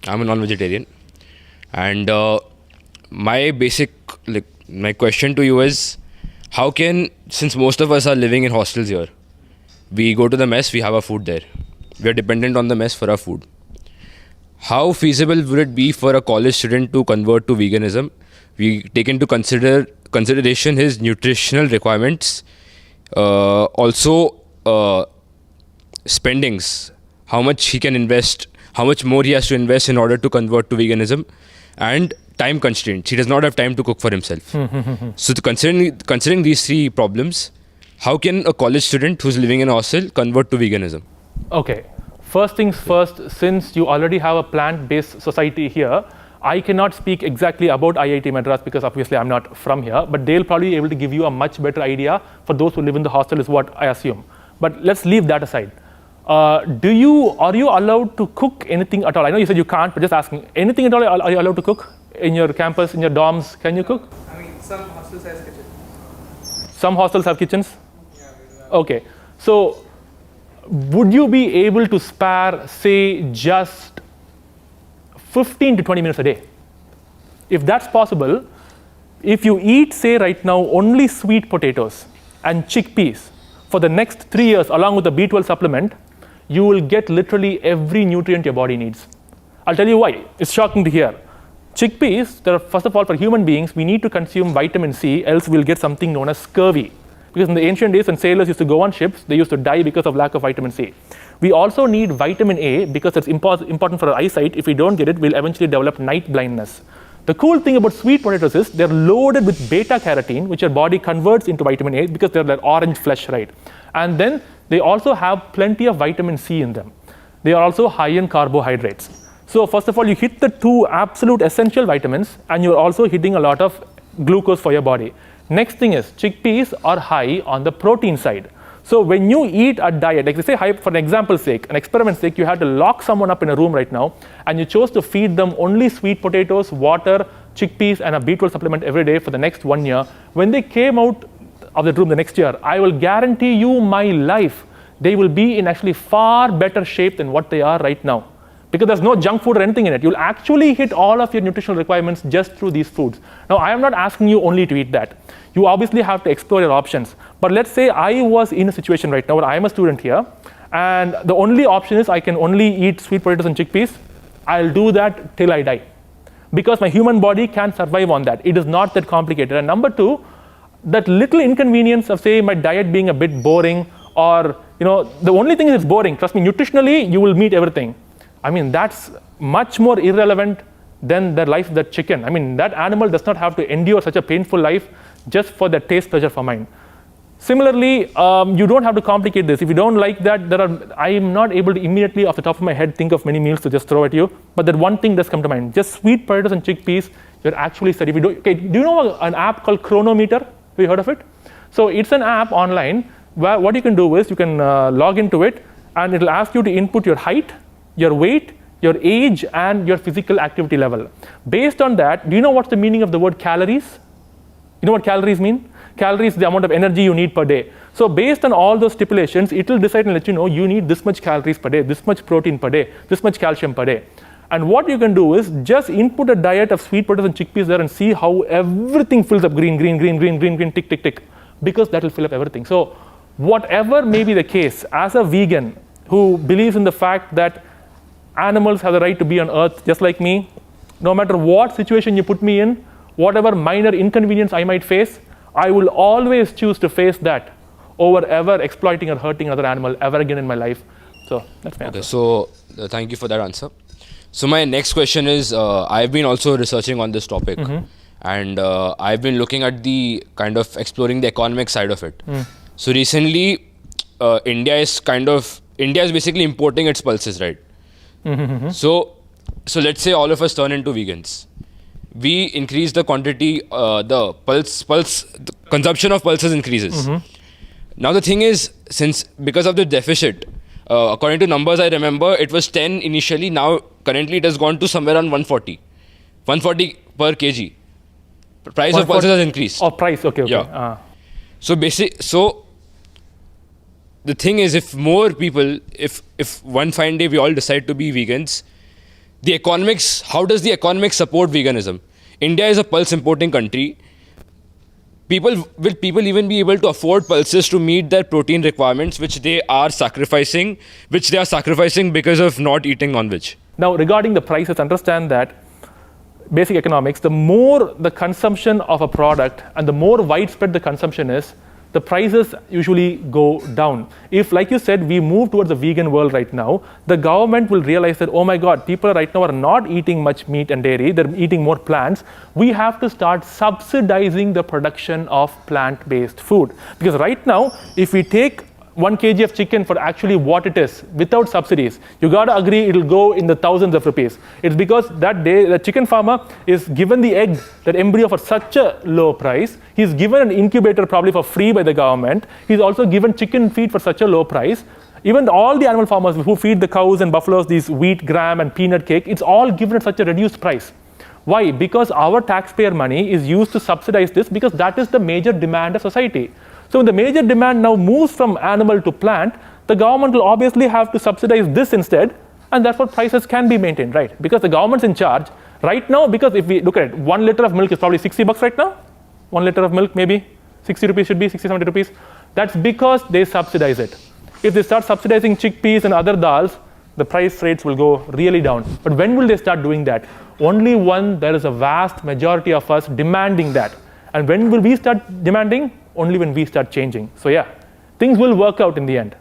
I'm a non-vegetarian. And my question to you is, how can, since most of us are living in hostels here, we go to the mess, we have our food there. We are dependent on the mess for our food. How feasible would it be for a college student to convert to veganism? We take into consideration his nutritional requirements, also spendings, how much he can invest, how much more he has to invest in order to convert to veganism, and time constraints. He does not have time to cook for himself. So considering these three problems, how can a college student who's living in a hostel convert to veganism? Okay. First things first, since you already have a plant-based society here, I cannot speak exactly about IIT Madras because obviously I'm not from here, but they'll probably be able to give you a much better idea for those who live in the hostel is what I assume. But let's leave that aside. Are you allowed to cook anything at all? I know you said you can't, but just asking, anything at all are you allowed to cook in your campus, in your dorms? Can you cook? I mean, some hostels have kitchens. Some hostels have kitchens? Yeah. Okay. So, would you be able to spare, say, just 15 to 20 minutes a day? If that's possible, if you eat, say, right now, only sweet potatoes and chickpeas for the next 3 years, along with the B12 supplement, you will get literally every nutrient your body needs. I'll tell you why. It's shocking to hear. Chickpeas, first of all, for human beings, we need to consume vitamin C, else we'll get something known as scurvy. Because in the ancient days when sailors used to go on ships, they used to die because of lack of vitamin C. We also need vitamin A because it's important for our eyesight. If we don't get it, we'll eventually develop night blindness. The cool thing about sweet potatoes is they're loaded with beta-carotene, which your body converts into vitamin A because they're that orange flesh, right? And then they also have plenty of vitamin C in them. They are also high in carbohydrates. So first of all, you hit the two absolute essential vitamins, and you're also hitting a lot of glucose for your body. Next thing is, chickpeas are high on the protein side. So when you eat a diet, like say for an example's sake, an experiment's sake, you had to lock someone up in a room right now, and you chose to feed them only sweet potatoes, water, chickpeas, and a B12 supplement every day for the next 1 year. When they came out of the room the next year, I will guarantee you my life, they will be in actually far better shape than what they are right now. Because there's no junk food or anything in it. You'll actually hit all of your nutritional requirements just through these foods. Now, I am not asking you only to eat that. You obviously have to explore your options. But let's say I was in a situation right now where I am a student here, and the only option is I can only eat sweet potatoes and chickpeas. I'll do that till I die. Because my human body can survive on that. It is not that complicated. And number two, that little inconvenience of, say, my diet being a bit boring, or, the only thing is it's boring. Trust me, nutritionally, you will meet everything. I mean, that's much more irrelevant than the life of that chicken. I mean, that animal does not have to endure such a painful life just for the taste pleasure for mine. Similarly, you don't have to complicate this. If you don't like that, I am not able to immediately off the top of my head think of many meals to just throw at you, but that one thing does come to mind. Just sweet potatoes and chickpeas, you're actually set. If you do, okay, do you know an app called Chronometer? Have you heard of it? So it's an app online where what you can do is you can log into it, and it'll ask you to input your height, your weight, your age, and your physical activity level. Based on that, do you know what's the meaning of the word calories? You know what calories mean? Calories is the amount of energy you need per day. So based on all those stipulations, it will decide and let you know you need this much calories per day, this much protein per day, this much calcium per day. And what you can do is just input a diet of sweet potatoes and chickpeas there and see how everything fills up green, tick, tick, tick, because that will fill up everything. So whatever may be the case, as a vegan who believes in the fact that animals have the right to be on earth just like me, no matter what situation you put me in, whatever minor inconvenience I might face, I will always choose to face that over ever exploiting or hurting another animal ever again in my life. So that's my answer. So thank you for that answer. So my next question is, I've been also researching on this topic, and I've been looking at the kind of exploring the economic side of it. So recently, India is basically importing its pulses, right? So let's say all of us turn into vegans. We increase the quantity, the consumption of pulses increases. Now the thing is, because of the deficit, according to numbers I remember, it was 10 initially. Now currently it has gone to somewhere around 140 per kg. Price of pulses has increased. Oh, price, okay. Yeah. So the thing is, if more people, if one fine day we all decide to be vegans, the economics, how does the economics support veganism? India is a pulse importing country. Will people even be able to afford pulses to meet their protein requirements, which they are sacrificing because of not eating non-veg? Now, regarding the prices, understand that basic economics, the more the consumption of a product and the more widespread the consumption is, the prices usually go down. If, like you said, we move towards a vegan world right now, the government will realize that, oh my God, people right now are not eating much meat and dairy, they're eating more plants. We have to start subsidizing the production of plant-based food. Because right now, if we take 1 kg of chicken for actually what it is, without subsidies, you got to agree it'll go in the thousands of rupees. It's because that day, the chicken farmer is given the egg, that embryo, for such a low price. He's given an incubator probably for free by the government. He's also given chicken feed for such a low price. Even all the animal farmers who feed the cows and buffaloes these wheat, gram, and peanut cake, it's all given at such a reduced price. Why? Because our taxpayer money is used to subsidize this, because that is the major demand of society. So when the major demand now moves from animal to plant, the government will obviously have to subsidize this instead, and therefore prices can be maintained, right? Because the government's in charge right now. Because if we look at it, 1 liter of milk is probably 60 bucks right now. 1 liter of milk, maybe 60 rupees should be, 60, 70 rupees. That's because they subsidize it. If they start subsidizing chickpeas and other dals, the price rates will go really down. But when will they start doing that? Only when there is a vast majority of us demanding that. And when will we start demanding? Only when we start changing. So yeah, things will work out in the end.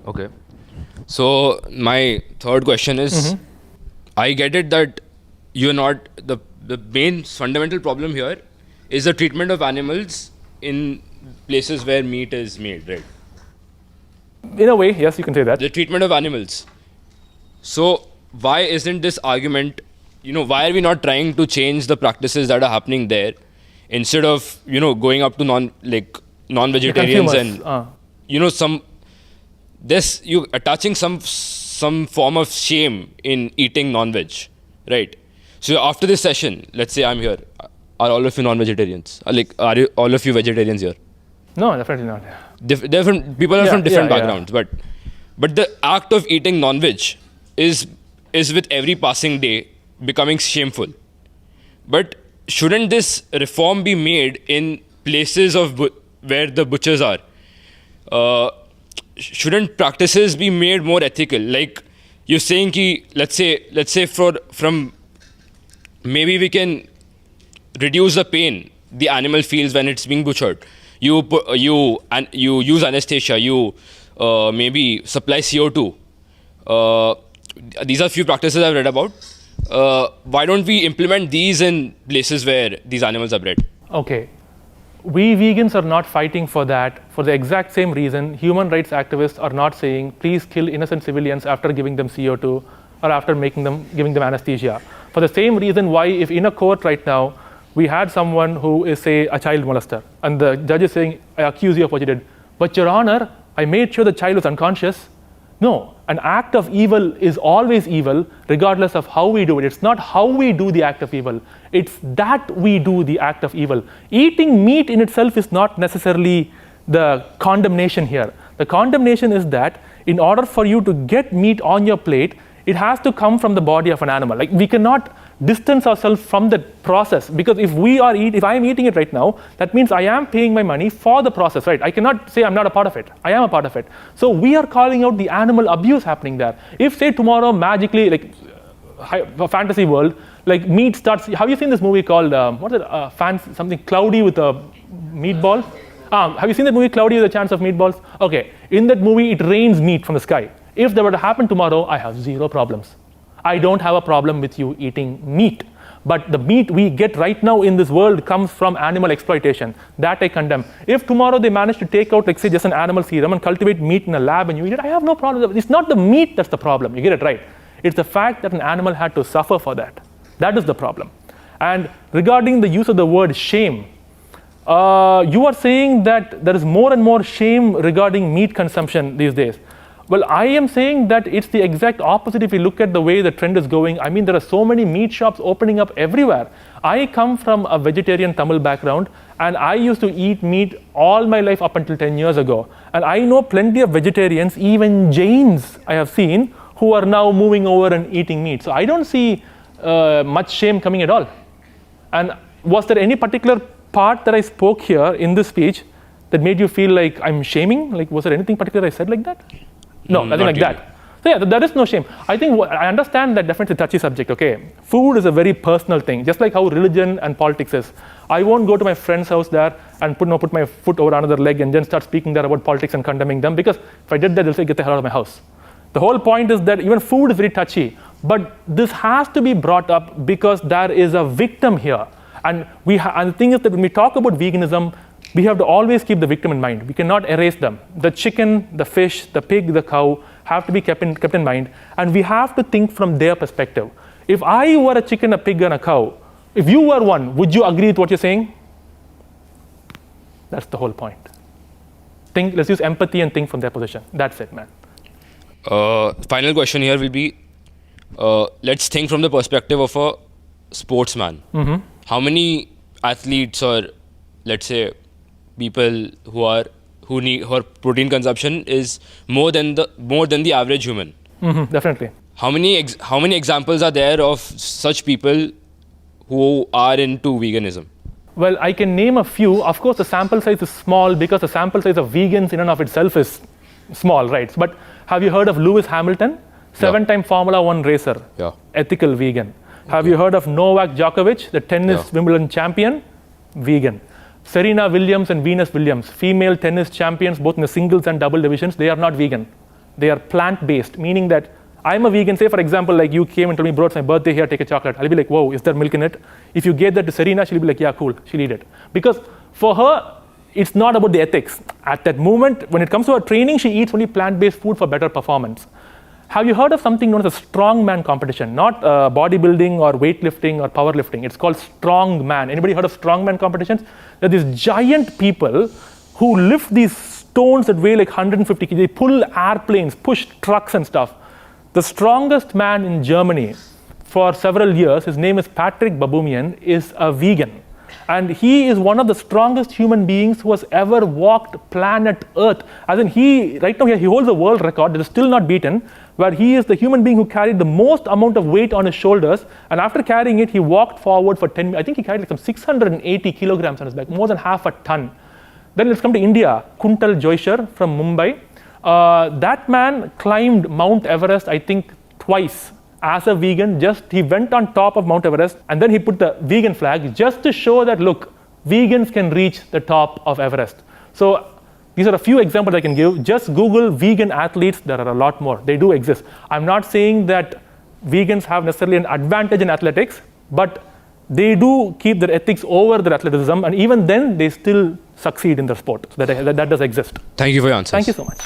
Okay. So my third question is, I get it that you're not, the main fundamental problem here is the treatment of animals in places where meat is made, right? In a way, yes, you can say that. The treatment of animals. So why isn't this argument, why are we not trying to change the practices that are happening there, instead of, going up to non-vegetarians and, you attaching some form of shame in eating non-veg, right? So after this session, let's say I'm here, are all of you non-vegetarians? Are all of you vegetarians here? No, definitely not. Different people are from different backgrounds, but the act of eating non-veg is with every passing day becoming shameful. But shouldn't this reform be made in places of where the butchers are? Shouldn't practices be made more ethical? Like you're saying, let's say from maybe we can reduce the pain the animal feels when it's being butchered. You use anesthesia. You maybe supply CO2. These are few practices I've read about. Why don't we implement these in places where these animals are bred? Okay. We vegans are not fighting for that for the exact same reason human rights activists are not saying, please kill innocent civilians after giving them CO2 or after giving them anesthesia. For the same reason why, if in a court right now, we had someone who is, say, a child molester, and the judge is saying, I accuse you of what you did. But Your Honor, I made sure the child was unconscious. No, an act of evil is always evil, regardless of how we do it. It's not how we do the act of evil. It's that we do the act of evil. Eating meat in itself is not necessarily the condemnation here. The condemnation is that in order for you to get meat on your plate, it has to come from the body of an animal. Like, we cannot distance ourselves from the process, because if I am eating it right now, that means I am paying my money for the process, right? I cannot say I'm not a part of it. I am a part of it. So we are calling out the animal abuse happening there. If, say, tomorrow magically, like a fantasy world, like meat starts. Have you seen this movie called something cloudy with a meatball? Have you seen that movie Cloudy with a Chance of Meatballs? Okay, in that movie it rains meat from the sky. If that were to happen tomorrow, I have zero problems. I don't have a problem with you eating meat. But the meat we get right now in this world comes from animal exploitation. That I condemn. If tomorrow they manage to take out, like, say, just an animal serum and cultivate meat in a lab and you eat it, I have no problem. It's not the meat that's the problem. You get it right. It's the fact that an animal had to suffer for that. That is the problem. And regarding the use of the word shame, you are saying that there is more and more shame regarding meat consumption these days. Well, I am saying that it's the exact opposite if you look at the way the trend is going. I mean, there are so many meat shops opening up everywhere. I come from a vegetarian Tamil background, and I used to eat meat all my life up until 10 years ago. And I know plenty of vegetarians, even Jains I have seen, who are now moving over and eating meat. So I don't see much shame coming at all. And was there any particular part that I spoke here in this speech that made you feel like I'm shaming? Like, was there anything particular I said like that? No, nothing like really. that. So yeah, there is no shame. I think I understand that definitely touchy subject, okay? Food is a very personal thing, just like how religion and politics is. I won't go to my friend's house there and put my foot over another leg and then start speaking there about politics and condemning them, because if I did that, they'll say, get the hell out of my house. The whole point is that even food is very touchy, but this has to be brought up because there is a victim here. And the thing is that when we talk about veganism, we have to always keep the victim in mind. We cannot erase them. The chicken, the fish, the pig, the cow have to be kept in mind, and we have to think from their perspective. If I were a chicken, a pig, and a cow, if you were one, would you agree with what you're saying? That's the whole point. Let's use empathy and think from their position. That's it, man. Final question here will be, let's think from the perspective of a sportsman. Mm-hmm. How many athletes, or let's say people who protein consumption is more than the average human? Mm-hmm, definitely. How many examples are there of such people who are into veganism? Well, I can name a few. Of course, the sample size is small because the sample size of vegans in and of itself is small, right? But have you heard of Lewis Hamilton? 7-time Formula 1 racer, ethical vegan. Have you heard of Novak Djokovic, the tennis Wimbledon champion? Vegan. Serena Williams and Venus Williams, female tennis champions, both in the singles and double divisions, they are not vegan. They are plant-based, meaning that I'm a vegan. Say, for example, like you came and told me, bro, it's my birthday, here, take a chocolate. I'll be like, whoa, is there milk in it? If you gave that to Serena, she'll be like, yeah, cool, she'll eat it. Because for her, it's not about the ethics. At that moment, when it comes to her training, she eats only plant-based food for better performance. Have you heard of something known as a strongman competition? Not bodybuilding or weightlifting or powerlifting. It's called strongman. Anybody heard of strongman competitions? There are these giant people who lift these stones that weigh like 150 kg. They pull airplanes, push trucks and stuff. The strongest man in Germany for several years, his name is Patrick Baboumian, is a vegan. And he is one of the strongest human beings who has ever walked planet Earth. As in, right now he holds a world record that is still not beaten, where he is the human being who carried the most amount of weight on his shoulders. And after carrying it, he walked forward for 10 minutes. I think he carried like some 680 kilograms on his back, more than half a ton. Then let's come to India. Kuntal Joisher from Mumbai. That man climbed Mount Everest, I think, twice. As a vegan, he went on top of Mount Everest and then he put the vegan flag just to show that, look, vegans can reach the top of Everest. So these are a few examples I can give. Just Google vegan athletes. There are a lot more. They do exist. I'm not saying that vegans have necessarily an advantage in athletics, but they do keep their ethics over their athleticism, and even then they still succeed in their sport. So that does exist. Thank you for your answers. Thank you so much.